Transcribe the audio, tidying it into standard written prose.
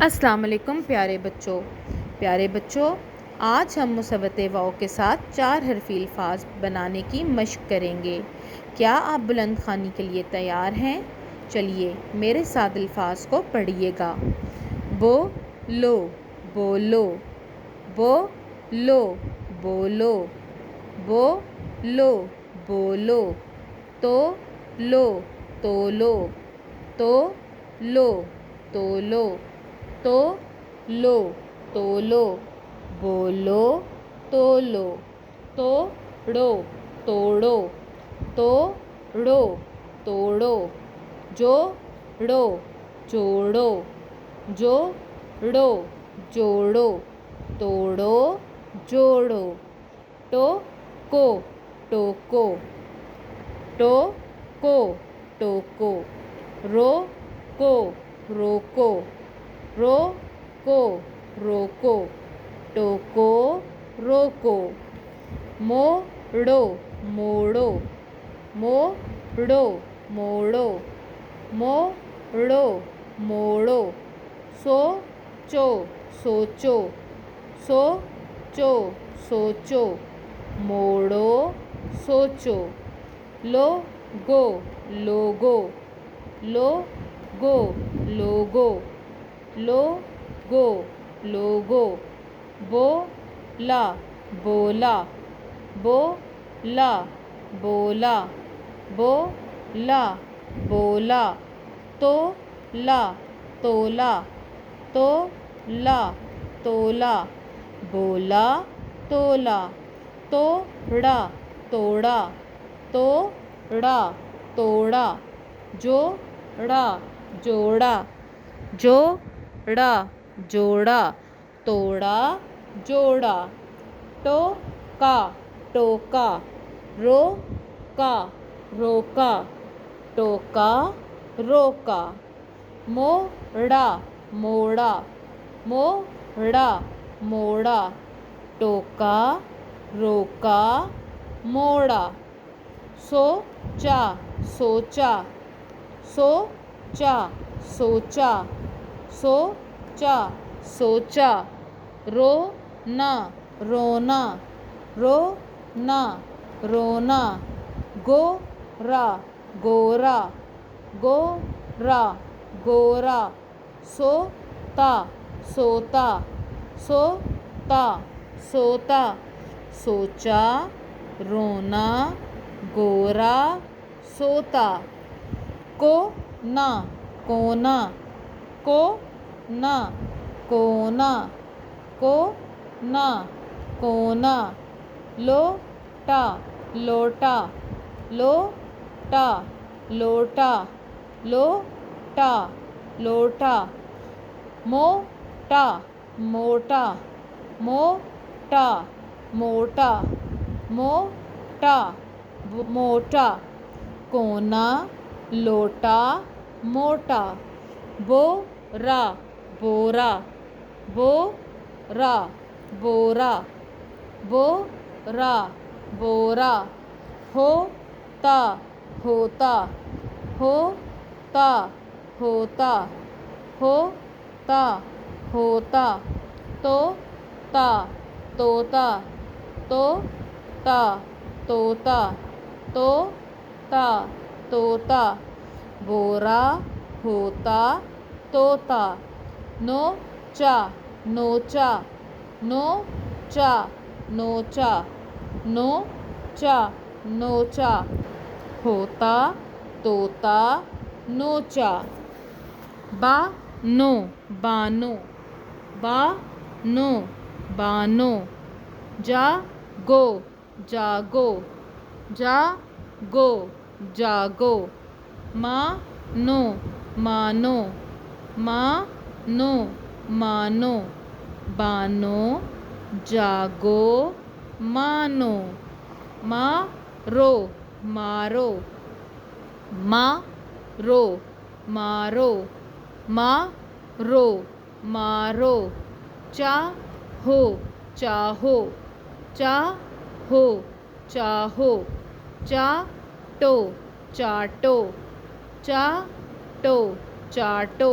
السلام علیکم پیارے بچوں، آج ہم مثبت واؤ کے ساتھ 4 حرفی الفاظ بنانے کی مشق کریں گے۔ کیا آپ بلند خوانی کے لیے تیار ہیں؟ چلیے میرے ساتھ الفاظ کو پڑھیے گا۔ بولو بولو، بولو بولو، بولو بولو، تولو تولو، تولو تولو، تولو تولو، بولو تولو، توڑو توڑو، توڑو توڑو، جوڑو جوڑو، جوڑو جوڑو، توڑو جوڑو، ٹوکو ٹوکو، ٹوکو ٹوکو، روکو روکو، روکو روکو، ٹوکو روکو، موڑو موڑو، موڑو موڑو، موڑو موڑو، سوچو سوچو، سوچو سوچو، موڑو سوچو، لوگو لوگو، لوگو لوگو، لوگو لوگو، بولا بولا، بولا بولا، بولا بولا، تولا تولا، تولا تولا، بولا تولا، توڑا توڑا، توڑا توڑا، جوڑا جوڑا، جوڑا جوڑا، توڑا جوڑا، ٹوکا ٹوکا، روکا روکا، ٹوکا روکا، موڑا موڑا، موڑا موڑا، ٹوکا روکا موڑا، سوچا سوچا، سوچا سوچا، سوچا سوچا، رونا رونا، رونا رونا، گورا گورا، گورا گورا، سوتا سوتا، سوتا سوتا، سوچا رونا گورا سوتا، کونا کونا، کونا کونا، کونا کونا، لوٹا لوٹا، لوٹا لوٹا، لوٹا لوٹا، موٹا موٹا، موٹا موٹا، موٹا موٹا، کونا لوٹا موٹا، بورا بورا، بورا بورا، بورا بورا، ہوتا ہوتا، ہوتا ہوتا، ہوتا ہوتا، توتا توتا، توتا توتا، توتا توتا، بورا ہوتا توتا، نوچا نوچا، نوچا نوچا، نوچا نوچا، ہوتا توتا نوچا، بانو بانو، بانو بانو، جاگو جاگو، جاگو جاگو، مانو مانو، مانو مانو، بانو جاگو مانو، مارو مارو، مارو مارو، مارو مارو، چاہو چاہو، چاہو چاہو، چاٹو چاٹو، چاٹو چاٹو،